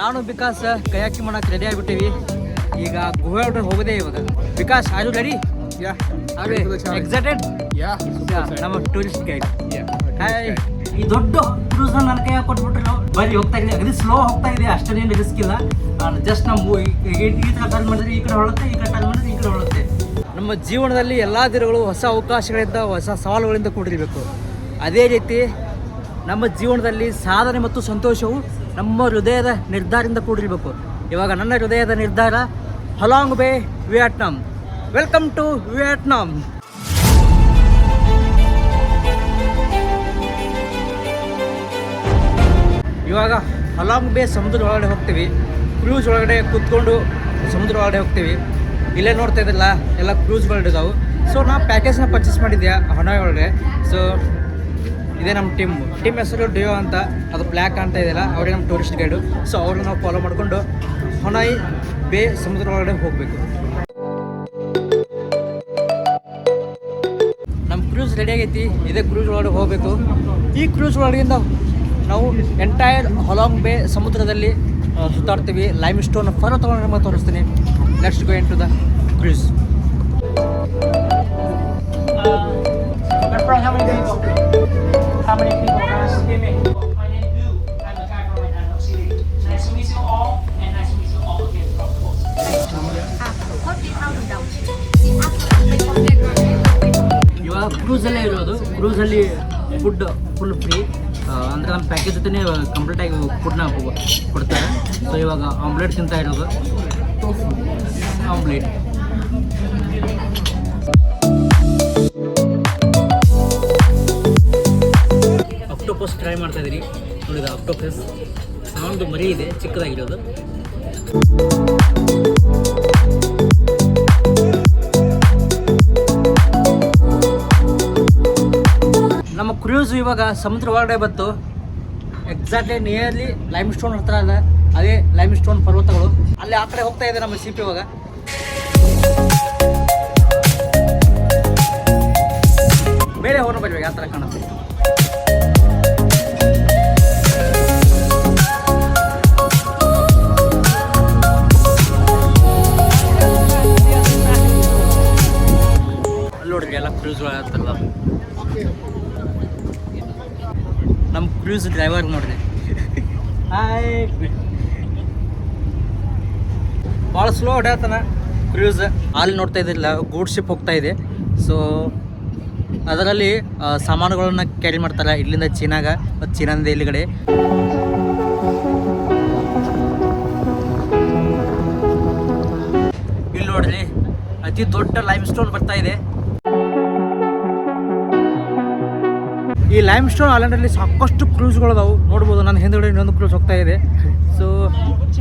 ನಾನು ವಿಕಾಸ್ ಕಯಾಕಿ ಮಾಡಕ್ಕೆ ರೆಡಿ ಆಗಿಬಿಟ್ಟಿವಿ. ಈಗ ಗುಹೆ ಒಳಗಡೆ ಹೋಗೋದೇ ಇವಾಗ. Vikas are you ready? Excited? ನಮ್ಮ ಟೂರಿಸ್ಟ್ ಗೈಡ್. ಈ ದೊಡ್ಡ ಕ್ರೂಸ್ ನನ್ನ ಕೈ ಕೊಟ್ಬಿಟ್ರು. ಬರೀ ಹೋಗ್ತಾ ಇದೆ, ಅಗದಿ ಸ್ಲೋ ಹೋಗ್ತಾ ಇದೆ, ಅಷ್ಟೇನು ರಿಸ್ಕ್ ಇಲ್ಲ. ಜಸ್ಟ್ ನಮ್ಮ ಈ ಥರ ಟರ್ನ್ ಮಾಡಿದ್ರೆ ಈ ಕಡೆ ಹೊಳುತ್ತೆ, ಈ ಕಡೆ ಟರ್ನ್ ಮಾಡಿದ್ರೆ ಈ ಕಡೆ ಹೊಳುತ್ತೆ. ನಮ್ಮ ಜೀವನದಲ್ಲಿ ಎಲ್ಲ ದಿನಗಳು ಹೊಸ ಅವಕಾಶಗಳಿಂದ, ಹೊಸ ಸವಾಲುಗಳಿಂದ ಕೂಡಿರಬೇಕು. ಅದೇ ರೀತಿ ನಮ್ಮ ಜೀವನದಲ್ಲಿ ಸಾಧನೆ ಮತ್ತು ಸಂತೋಷವು ನಮ್ಮ ಹೃದಯದ ನಿರ್ಧಾರದಿಂದ ಕೂಡಿರಬೇಕು. ಇವಾಗ ನನ್ನ ಹೃದಯದ ನಿರ್ಧಾರ ಹಲಾಂಗ್ ಬೇ ವಿಯೆಟ್ನಾಂ. Welcome to Vietnam. ಇವಾಗ ಹಲಾಂಗ್ ಬೇ ಸಮುದ್ರ ಒಳಗಡೆ ಹೋಗ್ತೀವಿ. ಕ್ರೂಸ್ ಒಳಗಡೆ ಕೂತ್ಕೊಂಡು ಸಮುದ್ರ ಒಳಗಡೆ ಹೋಗ್ತೀವಿ. ಇಲ್ಲೇ ನೋಡ್ತಾ ಇದ್ರಲ್ಲ ಎಲ್ಲ ಕ್ರೂಸ್ಗಳಿದ್ದಾವೆ. ಸೊ ನಾ ಪ್ಯಾಕೇಜ್ನ ಪರ್ಚೇಸ್ ಮಾಡಿದ್ದೆ ಹನಾಯ್ ಒಳಗೆ. ಸೊ ಇದೇ ನಮ್ಮ ಟೀಮ್ ಹೆಸರು ಡಿಯೋ ಅಂತ, ಅದು ಬ್ಲ್ಯಾಕ್ ಅಂತ ಇದೆಯಲ್ಲ, ಅವರೇ ನಮ್ಮ ಟೂರಿಸ್ಟ್ ಗೈಡು. ಸೊ ಅವ್ರನ್ನ ನಾವು ಫಾಲೋ ಮಾಡಿಕೊಂಡು ಹನಾಯ್ ಬೇ ಸಮುದ್ರ ಒಳಗಡೆ ಹೋಗಬೇಕು. ನಮ್ಮ ಕ್ರೂಸ್ ರೆಡಿ ಆಗೈತಿ. ಇದೇ ಕ್ರೂಸ್ ಒಳಗಡೆ ಹೋಗಬೇಕು. ಈ ಕ್ರೂಸ್ ಒಳಗಿಂದ ನಾವು ಎಂಟೈರ್ ಹಲಾಂಗ್ ಬೇ ಸಮುದ್ರದಲ್ಲಿ ಸುತ್ತಾಡ್ತೀವಿ. ಲೈಮ್ ಸ್ಟೋನ್ ಪರ್ವತಗಳನ್ನು ನಿಮಗೆ ತೋರಿಸ್ತೀನಿ. Let's go into the cruise. How many people are swimming? My name is Blue. I'm the cameraman. I'm not swimming. Nice to meet you all, and nice to meet you all again from the boat. ಇವಾಗ ಕ್ರೂಸಲ್ಲೇ ಇರೋದು. ಕ್ರೂಸಲ್ಲಿ food full free. ಅಂದರೆ ನಮ್ಮ package ಜೊತೆ ಕಂಪ್ಲೀಟಾಗಿ ಫುಡ್ನ ಕೊಡ್ತಾರೆ. So ಇವಾಗ omelette ತಿಂತಾ ಇರೋದು. ಆಮ್ಲೆಟ್ ಆಕ್ಟೋಪಸ್ ಟ್ರೈ ಮಾಡ್ತಾ ಇದ್ದೀರಿ. ನೋಡಿದ ಆಕ್ಟೋಪಸ್ ನಾನೊಂದು ಮರಿ ಇದೆ, ಚಿಕ್ಕದಾಗಿರೋದು. ನಮ್ಮ ಕ್ರೂಸ್ ಇವಾಗ ಸಮುದ್ರ ಒಳಗಡೆ ಬಂತು. ಎಕ್ಸಾಕ್ಟ್ಲಿ ನಿಯರ್ಲಿ ಲೈಮ್ ಸ್ಟೋನ್ ಹತ್ರ ಅಲ್ಲ, ಅದೇ ಲೈಮ್ ಸ್ಟೋನ್ ಪರ್ವತಗಳು. ಅಲ್ಲಿ ಆ ಕಡೆ ಹೋಗ್ತಾ ಇದೆ ನಮ್ಮ ಶಿಪ್. ಇವಾಗ ಬೇರೆ ಹೋಗೋಣ ಬರ್ಬೇಕು. ಯಾವ ಥರ ಕಾಣುತ್ತೆ ನೋಡ್ರಿ. ಎಲ್ಲ ಕ್ರೂಸ್ಗಳು ಆಗ್ತಾರಲ್ಲ. ನಮ್ಮ ಕ್ರೂಸ್ ಡ್ರೈವರ್ ನೋಡ್ರಿ. ಹಾಯ್. ಭಾಳ ಸ್ಲೋ ಹೊಡ್ಯಾತಾನ ಕ್ರೂಸ್. ಅಲ್ಲಿ ನೋಡ್ತಾ ಇದ್ದಿಲ್ಲ ಗೂಡ್ ಶಿಪ್ ಹೋಗ್ತಾ ಇದೆ. ಸೊ ಅದರಲ್ಲಿ ಸಾಮಾನುಗಳನ್ನ ಕ್ಯಾರಿ ಮಾಡ್ತಾರೆ ಇಲ್ಲಿಂದ ಚೀನಾಗ, ಮತ್ತು ಚೀನಾದಿಂದ ಇಲ್ಲಿಗಡೆ. ಇಲ್ಲಿ ನೋಡ್ರಿ ಅತಿ ದೊಡ್ಡ ಲೈಮ್ ಸ್ಟೋನ್ ಬರ್ತಾ ಇದೆ. ಈ ಲೈಮ್ ಸ್ಟೋನ್ ಐಲ್ಯಾಂಡಲ್ಲಿ ಸಾಕಷ್ಟು ಕ್ರೂಸ್ಗಳು ಅದಾವು. ನೋಡ್ಬೋದು, ನನ್ನ ಹಿಂದುಗಡೆ ಇನ್ನೊಂದು ಕ್ರೂಸ್ ಹೋಗ್ತಾ ಇದೆ. ಸೊ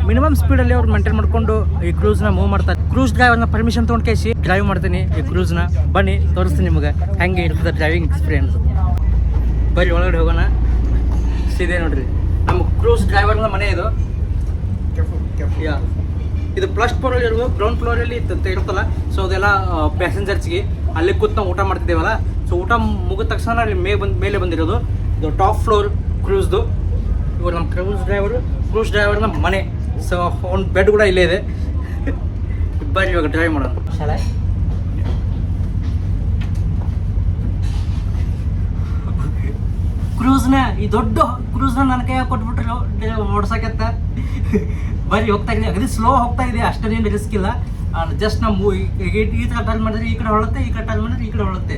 ಮಿನಿಮಮ್ ಸ್ಪೀಡಲ್ಲಿ ಅವ್ರು ಮೇಂಟೈನ್ ಮಾಡಿಕೊಂಡು ಈ ಕ್ರೂಸ್ನ ಮೂವ್ ಮಾಡ್ತಾರೆ. ಕ್ರೂಸ್ ಡ್ರೈವರ್ನ ಪರ್ಮಿಷನ್ ತೊಗೊಂಡು ಕೇಸಿ ಡ್ರೈವ್ ಮಾಡ್ತೀನಿ ಈ ಕ್ರೂಸ್ನ. ಬನ್ನಿ ತೋರಿಸ್ತೀನಿ ನಿಮಗೆ ಹೆಂಗೆ ಇರ್ತದೆ ಡ್ರೈವಿಂಗ್ ಎಕ್ಸ್ಪೀರಿಯನ್ಸ್. ಬರೀ ಒಳಗಡೆ ಹೋಗೋಣ. ಇದೆ ನೋಡ್ರಿ ನಮ್ಮ ಕ್ರೂಸ್ ಡ್ರೈವರ್ನ ಮನೆ ಇದು. ಇದು ಫಸ್ಟ್ ಫ್ಲೋರಲ್ಲಿ ಇರೋದು. ಗ್ರೌಂಡ್ ಫ್ಲೋರಲ್ಲಿ ಇರುತ್ತಲ್ಲ, ಸೊ ಅದೆಲ್ಲ ಪ್ಯಾಸೆಂಜರ್ಸ್ಗೆ ಅಲ್ಲಿ ಕೂತು ನಾವು ಊಟ ಮಾಡ್ತಿದ್ದೇವಲ್ಲ. ಸೊ ಊಟ ಮುಗಿದ ತಕ್ಷಣ ಅಲ್ಲಿ ಮೇಲೆ ಬಂದಿರೋದು ಇದು ಟಾಪ್ ಫ್ಲೋರ್ ಕ್ರೂಸ್ದು. ಇವರು ನಮ್ಮ ಕ್ರೂಸ್ ಡ್ರೈವರ್ನ ಮನೆ. ಸೊ ಒಂದು ಬೆಡ್ ಕೂಡ ಇಲ್ಲೇ ಇದೆ. ಬರೀ ಇವಾಗ ಡ್ರೈವ್ ಮಾಡೋಣ. ಕ್ರೂಸ್ನ ಈ ದೊಡ್ಡ ಕ್ರೂಸ್ನ ನನ್ನ ಕೈ ಕೊಟ್ಬಿಟ್ರು ಓಡ್ಸಕತ್ತ. ಬರೀ ಹೋಗ್ತಾ ಇದೆ, ಅಗದಿ ಸ್ಲೋ ಹೋಗ್ತಾ ಇದೆ, ಅಷ್ಟೇನು ರಿಸ್ಕ್ ಇಲ್ಲ. ಜಸ್ಟ್ ನಾವು ಈ ಥರ ಟರ್ನ್ ಮಾಡಿದ್ರೆ ಈ ಕಡೆ ಹೊಳುತ್ತೆ, ಈ ಕಡೆ ಟರ್ನ್ ಮಾಡಿದ್ರೆ ಈ ಕಡೆ ಹೊಳುತ್ತೆ.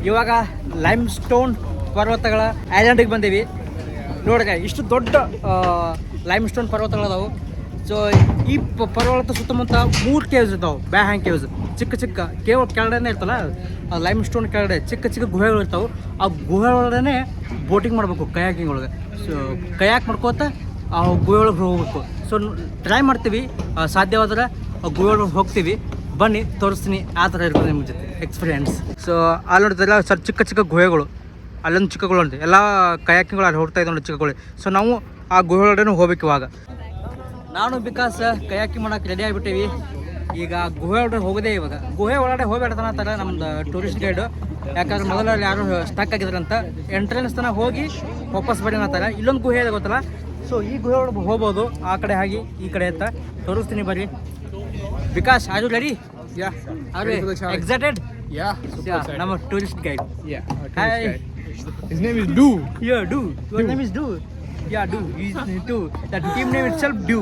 ಇವಾಗ ಲೈಮ್ ಸ್ಟೋನ್ ಪರ್ವತಗಳ ಐಲ್ಯಾಂಡಿಗೆ ಬಂದೀವಿ. ನೋಡ್ರಿ ಇಷ್ಟು ದೊಡ್ಡ ಲೈಮ್ ಸ್ಟೋನ್ ಪರ್ವತಗಳದಾವು. ಸೊ ಈ ಪರ್ವತ ಸುತ್ತಮುತ್ತ 3 ಕೇವ್ಸ್ ಇರ್ತಾವೆ. ಬ್ಯಾಹ್ಯಾಂಗ್ ಕೇವ್ಸ್, ಚಿಕ್ಕ ಚಿಕ್ಕ ಕೇವ್ ಕೆಳಗಡೆ ಇರ್ತಲ್ಲ, ಆ ಲೈಮ್ ಸ್ಟೋನ್ ಕೆಳಗಡೆ ಚಿಕ್ಕ ಚಿಕ್ಕ ಗುಹೆಗಳು ಇರ್ತಾವೆ. ಆ ಗುಹೆ ಒಳಗಡೆ ಬೋಟಿಂಗ್ ಮಾಡಬೇಕು, ಕಯಾಕಿಂಗ್ ಒಳಗೆ. ಸೊ ಕಯಾಕ್ ಮಾಡ್ಕೋತ ಆ ಗುಹೆ ಒಳಗೆ ಹೋಗ್ಬೇಕು. ಸೊ ಟ್ರೈ ಮಾಡ್ತೀವಿ, ಸಾಧ್ಯವಾದ್ರೆ ಆ ಗುಹೆ ಒಳಗೆ ಹೋಗ್ತೀವಿ. ಬನ್ನಿ ತೋರಿಸ್ತೀನಿ ಆ ಥರ ಇರ್ಬೋದು ನಿಮ್ಮ ಜೊತೆ ಎಕ್ಸ್ಪೀರಿಯೆನ್ಸ್. ಸೊ ಅಲ್ಲಿ ನೋಡ್ತಿಲ್ಲ ಸರ್ ಚಿಕ್ಕ ಚಿಕ್ಕ ಗುಹೆಗಳು, ಅಲ್ಲೊಂದು ಚಿಕ್ಕಗಳು ಉಂಟು, ಎಲ್ಲ ಕಯಾಕಿಂಗ್ಗಳು ಅಲ್ಲಿ ಹೋಗ್ತಾ ಇದ್ದಾವೆ ಚಿಕ್ಕಗಳು. ಸೊ ನಾವು ಆ ಗುಹೆ ಒಳಗಡೆ ಹೋಗ್ಬೇಕು ಇವಾಗ. ನಾನು ಬಿಕಾಸ್ ಕಯಾಕಿಂಗ್ ಮಾಡೋಕೆ ರೆಡಿ ಆಗಿಬಿಟ್ಟೀವಿ. ಈಗ ಗುಹೆ ಒಳಗಡೆ ಹೋಗೋದೇ ಇವಾಗ. ಗುಹೆ ಒಳಗಡೆ ಹೋಗ್ಬೇಡ್ತಾನ ಅಂತಾರೆ ನಮ್ದು ಟೂರಿಸ್ಟ್ ಗೈಡು, ಯಾಕಂದ್ರೆ ಮೊದಲ ಯಾರು ಸ್ಟಕ್ ಆಗಿದ್ರಂತ. ಎಂಟ್ರೆನ್ಸ್ ತನಕ ಹೋಗಿ ವಾಪಸ್ ಬರೀ ಅಂತಾರೆ. ಇಲ್ಲೊಂದು ಗುಹೆ ಇದೆ ಗೊತ್ತಲ್ಲ, ಸೊ ಈ ಗುಹೆ ಒಳಗೆ ಹೋಗ್ಬೋದು, ಆ ಕಡೆ ಹಾಗೆ ಈ ಕಡೆ ಅಂತ ತೋರಿಸ್ತೀನಿ ಬರ್ರಿ. Vikas are you ready? Excited? ನಮ್ಮ tourist guide. Hi, His name is Do. Yeah, Do. Your name is Do. Yeah, Do. He's Do. That team name itself Do.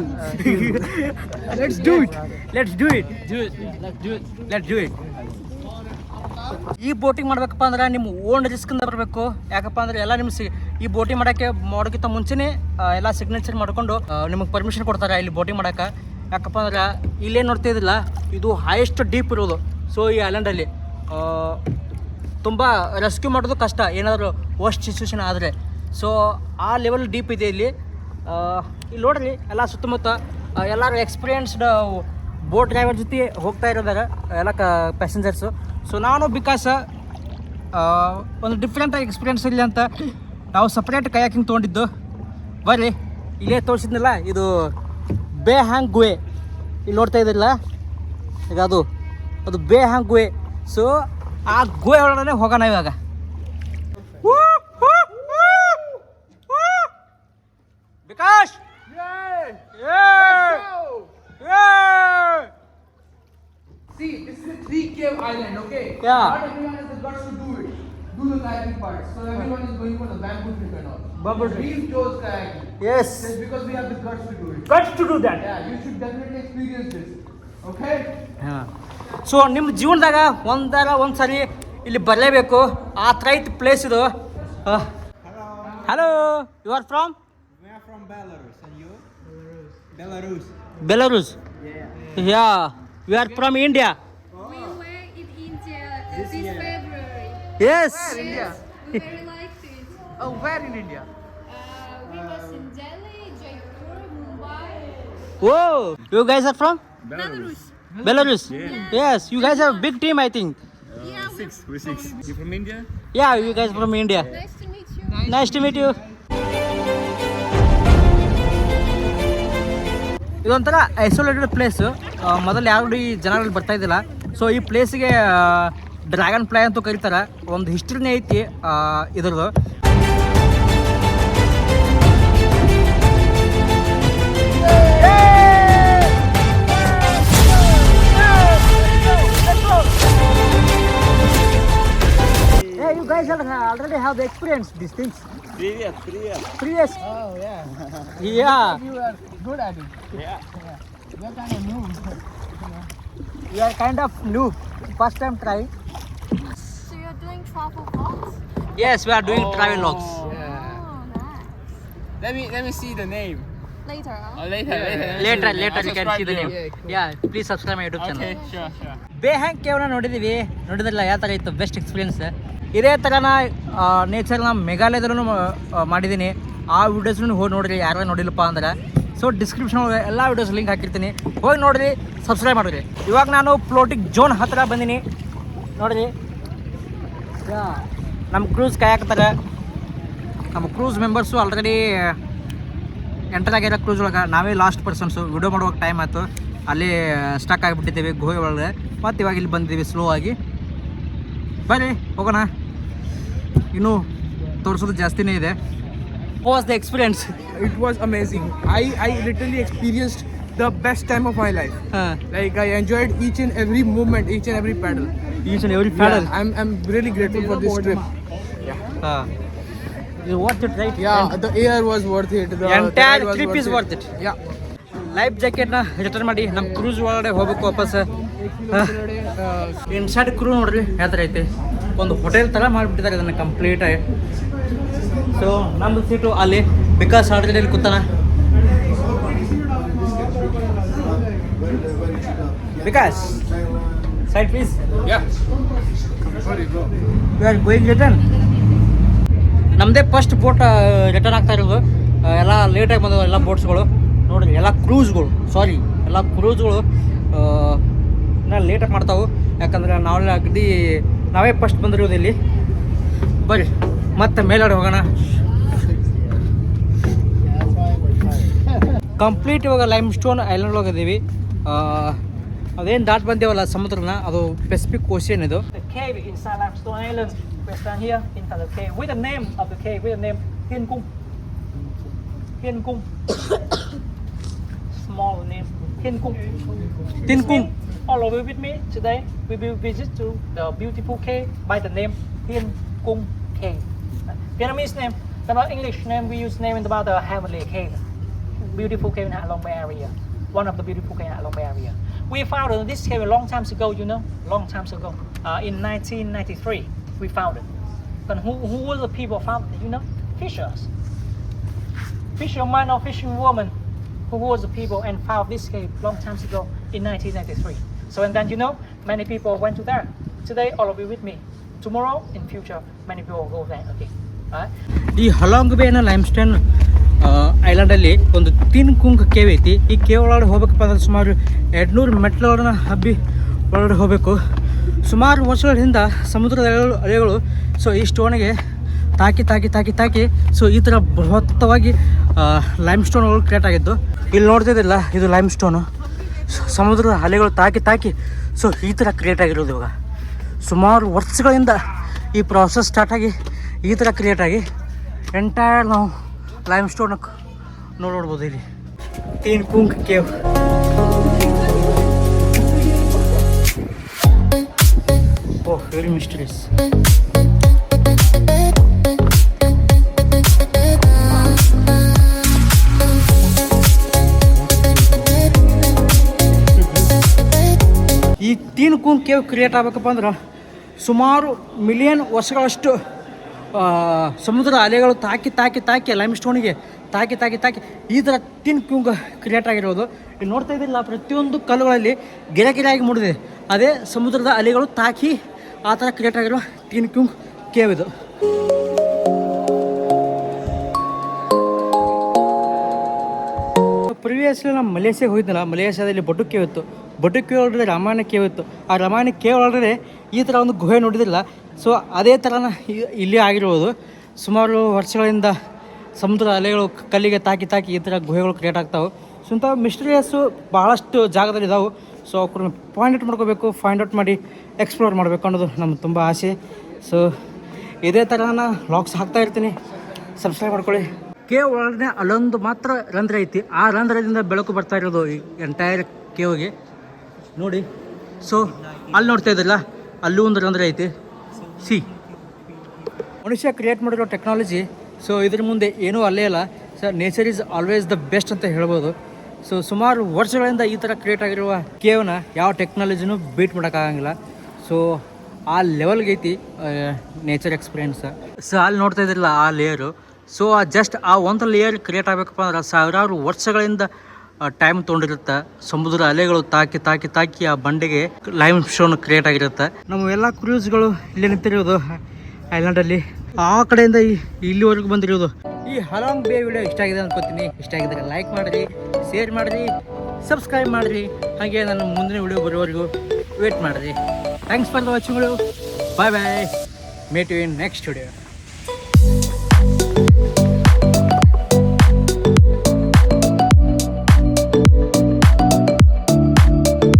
Let's do it. Let's do it. Do it. Let's do it. Let's do it. ಈ boating ಮಾಡ್ಬೇಕಪ್ಪ ಅಂದ್ರೆ ನಿಮ್ಮ own ರಿಸ್ಕಿಂದ ಬರಬೇಕು. ಯಾಕಪ್ಪ ಅಂದ್ರೆ ಎಲ್ಲ ನಿಮ್ಗೆ ಈ ಬೋಟಿಂಗ್ ಮಾಡೋಕ್ಕಿಂತ ಮುಂಚೆನೇ ಎಲ್ಲ ಸಿಗ್ನೇಚರ್ ಮಾಡ್ಕೊಂಡು ನಿಮಗೆ ಪರ್ಮಿಷನ್ ಕೊಡ್ತಾರೆ ಇಲ್ಲಿ ಬೋಟಿಂಗ್ ಮಾಡೋಕೆ. ಯಾಕಪ್ಪ ಅಂದ್ರೆ ಇಲ್ಲೇನು ನೋಡ್ತಿದ್ದಿಲ್ಲ, ಇದು ಹೈಯೆಸ್ಟ್ ಡೀಪ್ ಇರೋದು. ಸೊ ಈ ಐಲ್ಯಾಂಡಲ್ಲಿ ತುಂಬ ರೆಸ್ಕ್ಯೂ ಮಾಡೋದು ಕಷ್ಟ, ಏನಾದರೂ ವರ್ಸ್ಟ್ ಸಿಚುವೇಶನ್ ಆದರೆ. ಸೊ ಆ ಲೆವೆಲ್ ಡೀಪ್ ಇದೆ ಇಲ್ಲಿ. ಇಲ್ಲಿ ನೋಡ್ರಿ ಎಲ್ಲ ಸುತ್ತಮುತ್ತ ಎಲ್ಲರೂ ಎಕ್ಸ್ಪೀರಿಯನ್ಸ್ಡ್ ಬೋಟ್ ಡ್ರೈವರ್ ಜೊತೆ ಹೋಗ್ತಾ ಇರೋದಾರ ಎಲ್ಲ ಪ್ಯಾಸೆಂಜರ್ಸು. ಸೊ ನಾನು ಬಿಕಾಸ್ ಒಂದು ಡಿಫ್ರೆಂಟಾಗಿ ಎಕ್ಸ್ಪೀರಿಯನ್ಸ್ ಇರಲಿ ಅಂತ ನಾವು ಸಪ್ರೇಟ್ ಕಯಾಕಿಂಗ್ ತೊಗೊಂಡಿದ್ದು. ಬರ್ರಿ, ಇಲ್ಲೇ ತೋರಿಸಿದ್ನಲ್ಲ, ಇದು ಬೇ ಹ್ಯಾಂಗ್ ಗುಹೆ ಇಲ್ಲಿ ನೋಡ್ತಾ ಇದ್ದಿಲ್ಲ ಈಗ, ಅದು ಬೇ ಹ್ಯಾಂಗ್ ಗುಹೆ. ಸೊ ಆ ಗುಹೆ ಒಳಗಡೆ ಹೋಗೋಣ ಇವಾಗ. Vikas, See, this is a 3 cave island, okay? Yeah. Not everyone has the guts to do it. Do the kayaking part. So everyone is going for the bamboo trip and all. Bamboo trip. We chose kayaking. Yes. Just because we have the guts to do it. Guts to do that. Yeah, you should definitely experience this. Okay? ಹಾಂ. So ನಿಮ್ಮ ಜೀವನದಾಗ ಒಂದು ಸಾರಿ ಇಲ್ಲಿ ಬರಲೇಬೇಕು. ಆ ಥರ ಐತೆ place ಇದು. Hello, you are from? We are from Belarus, and you? Belarus. Belarus? Yeah. We are from India. We were in India this February. Yes. India. We very liked it. Oh, where in India? We was in Delhi, Jaipur, Mumbai. Oh, you guys are from Belarus. Belarus? Yes. You guys have a big team, I think. Yeah, We're six. You from India? Yeah, you guys from India. nice to meet you. Nice to meet you. ಇದೊಂಥರ isolated place. ಮೊದಲು ಯಾರು ಈ ಜನರಲ್ಲಿ ಬರ್ತಾ ಇದ್ದಿಲ್ಲ. So ಈ ಪ್ಲೇಸಿಗೆ dragon fly ಅಂತೂ ಕರೀತಾರೆ. ಒಂದು ಹಿಸ್ಟ್ರಿನೇ ಐತಿ ಇದ್ರದ್ದು. Hey, you guys already have the experience these things. Previous. Oh, yeah. Yeah. You are good at it. Yeah. You are kind of new. You are kind of new. First time trying. So you're doing travel vlogs? Yes, we are doing travel logs. Yeah. Oh, nice. Let me see the name. Later, huh? Oh, later. Later you can see the name. Yeah, cool. Yeah, please subscribe my YouTube channel. Okay, sure. ಬೇ ಹ್ಯಾಂಗ್ ಕೇವನ ನೋಡಿದ್ರಲ್ಲ ಯಾವ ಥರ ಇತ್ತು, best experience. ಇದೇ ಥರನ ನೇಚರ್ನ ಮೇಘಾಲಯದಲ್ಲೂ ಮಾಡಿದ್ದೀನಿ. ಆ ವೀಡಿಯೋಸ್ನು ಹೋಗಿ ನೋಡಿರಿ ಯಾರು ನೋಡಿಲ್ಲಪ್ಪ ಅಂದ್ರೆ. ಸೊ ಡಿಸ್ಕ್ರಿಪ್ಷನ್ ಎಲ್ಲ ವೀಡಿಯೋಸ್ ಲಿಂಕ್ ಹಾಕಿರ್ತೀನಿ, ಹೋಗಿ ನೋಡಿರಿ, ಸಬ್ಸ್ಕ್ರೈಬ್ ಮಾಡಿರಿ. ಇವಾಗ ನಾನು ಫ್ಲೋಟಿಂಗ್ ಝೋನ್ ಹತ್ತಿರ ಬಂದೀನಿ ನೋಡಿರಿ. ನಮ್ಮ ಕ್ರೂಸ್ ಕಾಯಕತ್ತಾರೆ. ನಮ್ಮ ಕ್ರೂಸ್ ಮೆಂಬರ್ಸು ಆಲ್ರೆಡಿ ಎಂಟರ್ ಆಗಿರೋ ಕ್ರೂಸ್ ಒಳಗೆ. ನಾವೇ ಲಾಸ್ಟ್ ಪರ್ಸನ್ಸು. ವಿಡಿಯೋ ಮಾಡುವಾಗ ಟೈಮ್ ಆಯಿತು, ಅಲ್ಲಿ ಸ್ಟಕ್ ಆಗಿಬಿಟ್ಟಿದ್ದೇವೆ ಗುಹೆ ಒಳಗೆ. ಮತ್ತು ಇವಾಗ ಇಲ್ಲಿ ಬಂದಿದ್ದೀವಿ ಸ್ಲೋ ಆಗಿ. ಬನ್ನಿ ಹೋಗೋಣ, ಇನ್ನೂ ತೋರಿಸೋದು ಜಾಸ್ತಿನೇ ಇದೆ. Was the experience? It was amazing. I literally experienced the best time of my life. Like I enjoyed each and every moment, each and every paddle. Each and every paddle. I'm really grateful for this trip. Worth it, right? Yeah, the air was worth it. The Entire ride was trip is worth it. Yeah. Life ಜಾಕೆಟ್ನ return ಮಾಡಿ ನಮ್ಮ cruise ಒಳಗಡೆ ಹೋಗ್ಬೇಕು ವಾಪಸ್. Inside ಕ್ರೂ ನೋಡ್ರಿ ಯಾವ ಥರ ಐತೆ. ಒಂದು ಹೋಟೆಲ್ ಥರ ಮಾಡಿಬಿಟ್ಟಿದ್ದಾರೆ ಅದನ್ನು ಕಂಪ್ಲೀಟಾಗಿ. ಸೊ ನಮ್ಮದು ಸೀಟು ಅಲ್ಲಿ ಬಿಕಾಸ್ ಆಲ್ರೆಡಿ ಅಲ್ಲಿ ಕೂತಾನ. Because side please. Yeah. Sorry, bro. We are going return. ನಮ್ಮದೇ ಫಸ್ಟ್ ಬೋಟ್ ರಿಟರ್ನ್ ಆಗ್ತಾ ಇರೋದು. ಎಲ್ಲ ಲೇಟಾಗಿ ಬಂದವು ಎಲ್ಲ ಬೋಟ್ಸ್ಗಳು ನೋಡಿರಿ. ಎಲ್ಲ ಕ್ರೂಸ್ಗಳು ಲೇಟಾಗಿ ಮಾಡ್ತಾವೆ, ಯಾಕಂದ್ರೆ ನಾವೇ ಫಸ್ಟ್ ಬಂದಿರೋದು ಇಲ್ಲಿ. ಬರ್ರಿ ಮತ್ತೆ ಮೇಲ್ಗಡೆ ಹೋಗೋಣ. ಕಂಪ್ಲೀಟ್ ಇವಾಗ ಲೈಮ್ ಸ್ಟೋನ್ ಐಲ್ಯಾಂಡ್ ಹೋಗಿದ್ದೀವಿ. ಅದೇನು ದಾಟ್ ಬಂದೇವಲ್ಲ ಸಮುದ್ರನ, ಅದು ಪೆಸಿಫಿಕ್ ಓಷನ್ ಇದು. Cave inside Limestone Island. We stand here inside the cave with the name of the cave, with the name Thiên Cung. Thiên Cung. Small name Thiên Cung. Thiên Cung. All of you with me today. We will visit to the beautiful cave by the name Thiên Cung Cave. Vietnamese name. The English name we use name about the heavenly cave. Beautiful cave in Halong Bay area. One of the beautiful cave in Halong Bay area. We found this cave a long time ago, you know, long time ago. In 1993, we found it. And who were the people found it, you know? Fishers. Fisherman or fishing woman. Who was the people and found this cave long time ago in 1993. So and then, you know, many people went to there. Today, all of you with me. Tomorrow, in future, many people will go there. Okay. ಈ ಹಲಾಂಗ್ ಬೇನ limestone ಐಲ್ಯಾಂಡಲ್ಲಿ ಒಂದು ತೀನ್ kung cave ಐತಿ. ಈ cave ಒಳಗಡೆ ಹೋಗ್ಬೇಕಪ್ಪ ಅಂದ್ರೆ ಸುಮಾರು 200 ಮೆಟ್ಲುಗಳನ್ನ ಹಬ್ಬಿ ಒಳಗಡೆ ಹೋಗಬೇಕು. ಸುಮಾರು ವರ್ಷಗಳ ಹಿಂದೆ ಸಮುದ್ರದ ಅಲೆಗಳು ಸೊ ಈ ಸ್ಟೋನಿಗೆ ತಾಕಿ ಸೊ ಈ ಥರ ಬೃಹತ್ತವಾಗಿ ಲೈಮ್ ಸ್ಟೋನ್ಗಳು ಕ್ರಿಯೇಟ್ ಆಗಿದ್ದು. ಇಲ್ಲಿ ನೋಡ್ತಿದ್ದಿಲ್ಲ, ಇದು ಲೈಮ್ ಸ್ಟೋನು. ಸಮುದ್ರದ ಅಲೆಗಳು ತಾಕಿ ಸೊ ಈ ಥರ ಕ್ರಿಯೇಟ್ ಆಗಿರೋದು. ಇವಾಗ ಸುಮಾರು ವರ್ಷಗಳಿಂದ ಈ ಪ್ರಾಸೆಸ್ ಸ್ಟಾರ್ಟಾಗಿ ಈ ಥರ ಕ್ರಿಯೇಟ್ ಆಗಿ ಎಂಟೈರ್ ನಾವು ಲೈಮ್ ಸ್ಟೋನ್ ನೋಡ್ಬೋದು ಇಲ್ಲಿ. ತೀನ್ ಕುಂಗ್ ಕೇವ್. ಓಹ್, ವೆರಿ ಮಿಸ್ಟರೀಸ್. ಈ ತೀನ್ ಕುಂಗ್ ಕೇವ್ ಕ್ರಿಯೇಟ್ ಆಗ್ಬೇಕಪ್ಪ ಅಂದ್ರೆ ಸುಮಾರು ಮಿಲಿಯನ್ ವರ್ಷಗಳಷ್ಟು ಸಮುದ್ರ ಅಲೆಗಳು ತಾಕಿ ಲೈಮ್ ಸ್ಟೋನಿಗೆ ತಾಕಿ ಈ ಥರ ತೀನ್ ಕುಂಗ್ ಕ್ರಿಯೇಟ್ ಆಗಿರೋದು. ಇಲ್ಲಿ ನೋಡ್ತಾ ಇದ್ದಿಲ್ಲ, ಪ್ರತಿಯೊಂದು ಕಲ್ಲುಗಳಲ್ಲಿ ಗಿರಾಗಿ ಮೂಡಿದೆ. ಅದೇ ಸಮುದ್ರದ ಅಲೆಗಳು ತಾಕಿ ಆ ಥರ ಕ್ರಿಯೇಟ್ ಆಗಿರೋ ತೀನ್ ಕುಂಗ್ ಕೇವ್ ಇದು. ಪ್ರಿವಿಯಸ್ಲಿ ನಾನು ಮಲೇಷ್ಯಾಗೆ ಹೋಗಿದ್ದಲ್ಲ, ಮಲೇಷ್ಯಾದಲ್ಲಿ ಬೊಟ್ಟು ಕೇವ್ ಇತ್ತು. ಬೊಟ್ಟು ಕೇವ್ ಒಳಗಡೆ ರಾಮಾಯಣ ಕೇವ್ ಇತ್ತು. ಆ ರಾಮಾಯಣ ಕೇವ್ ಒಳಗಡೆ ಈ ಥರ ಒಂದು ಗುಹೆ ನೋಡಿದಿಲ್ಲ. ಸೊ ಅದೇ ಥರನ ಇಲ್ಲಿ ಆಗಿರ್ಬೋದು. ಸುಮಾರು ವರ್ಷಗಳಿಂದ ಸಮುದ್ರ ಅಲೆಗಳು ಕಲ್ಲಿಗೆ ತಾಕಿ ಈ ಥರ ಗುಹೆಗಳು ಕ್ರಿಯೇಟ್ ಆಗ್ತಾವೆ. ಸೊ ಇಂಥ ಮಿಸ್ಟೀರಿಯಸ್ಸು ಭಾಳಷ್ಟು ಜಾಗದಲ್ಲಿ ಇದಾವೆ. ಸೊ ಅವ್ರನ್ನ ಫೈಂಡ್ ಔಟ್ ಮಾಡಿ ಎಕ್ಸ್ಪ್ಲೋರ್ ಮಾಡಬೇಕು ಅನ್ನೋದು ನಮ್ಗೆ ತುಂಬ ಆಸೆ. ಸೊ ಇದೇ ಥರನ ವ್ಲಾಗ್ಸ್ ಹಾಕ್ತಾ ಇರ್ತೀನಿ, ಸಬ್ಸ್ಕ್ರೈಬ್ ಮಾಡ್ಕೊಳ್ಳಿ. ಕೇವ್ ಒಳಗಡೆ ಅಲ್ಲೊಂದು ಮಾತ್ರ ರಂಧ್ರ ಐತಿ. ಆ ರಂಧ್ರದಿಂದ ಬೆಳಕು ಬರ್ತಾ ಇರೋದು ಈ ಎಂಟೈರ್ ಕೇವ್ಗೆ ನೋಡಿ. ಸೊ ಅಲ್ಲಿ ನೋಡ್ತಾ ಇದ್ದಿಲ್ಲ, ಅಲ್ಲೂ ಒಂದು ರಂಧ್ರ ಐತಿ. ಮನುಷ್ಯ ಕ್ರಿಯೇಟ್ ಮಾಡಿರೋ ಟೆಕ್ನಾಲಜಿ, ಸೊ ಇದ್ರ ಮುಂದೆ ಏನೂ ಅಲ್ಲೇ ಇಲ್ಲ. So nature is always the best ಅಂತ ಹೇಳ್ಬೋದು. ಸೊ ಸುಮಾರು ವರ್ಷಗಳಿಂದ ಈ ಥರ ಕ್ರಿಯೇಟ್ ಆಗಿರುವ ಕೇವ್ನ ಯಾವ ಟೆಕ್ನಾಲಜಿನೂ ಬೀಟ್ ಮಾಡೋಕ್ಕಾಗಂಗಿಲ್ಲ. ಸೊ ಆ ಲೆವೆಲ್ಗೆ ಐತಿ ನೇಚರ್ ಎಕ್ಸ್ಪೀರಿಯೆನ್ಸ್. ಸೊ ಅಲ್ಲಿ ನೋಡ್ತಾ ಇದ್ದಿಲ್ಲ ಆ ಲೇಯರು. ಸೊ ಜಸ್ಟ್ ಆ ಒಂದು ಲೇಯರ್ ಕ್ರಿಯೇಟ್ ಆಗಬೇಕಪ್ಪ ಅಂದ್ರೆ ಸಾವಿರಾರು ವರ್ಷಗಳಿಂದ ಟೈಮ್ ತೊಗೊಂಡಿರುತ್ತೆ. ಸಮುದ್ರ ಅಲೆಗಳು ತಾಕಿ ಆ ಬಂಡೆಗೆ ಲೈಮ್ ಸ್ಟೋನ್ ಕ್ರಿಯೇಟ್ ಆಗಿರುತ್ತೆ. ನಮ್ಮ ಎಲ್ಲ ಕ್ರೂಸ್ಗಳು ಇಲ್ಲಿ ನಿಂತಿರೋದು ಐಲ್ಯಾಂಡಲ್ಲಿ. ಆ ಕಡೆಯಿಂದ ಇಲ್ಲಿವರೆಗೂ ಬಂದಿರೋದು. ಈ ಹಲಾಂಗ್ ಬೇ ವಿಡಿಯೋ ಇಷ್ಟ ಆಗಿದೆ ಅನ್ಕೋತೀನಿ. ಇಷ್ಟ ಆಗಿದ್ರೆ ಲೈಕ್ ಮಾಡಿರಿ, ಶೇರ್ ಮಾಡಿರಿ, ಸಬ್ಸ್ಕ್ರೈಬ್ ಮಾಡಿರಿ. ಹಾಗೆ ನಾನು ಮುಂದಿನ ವಿಡಿಯೋ ಬರೋವರೆಗೂ ವೇಟ್ ಮಾಡಿರಿ. Thanks for watching. Bye. Meet you in next video.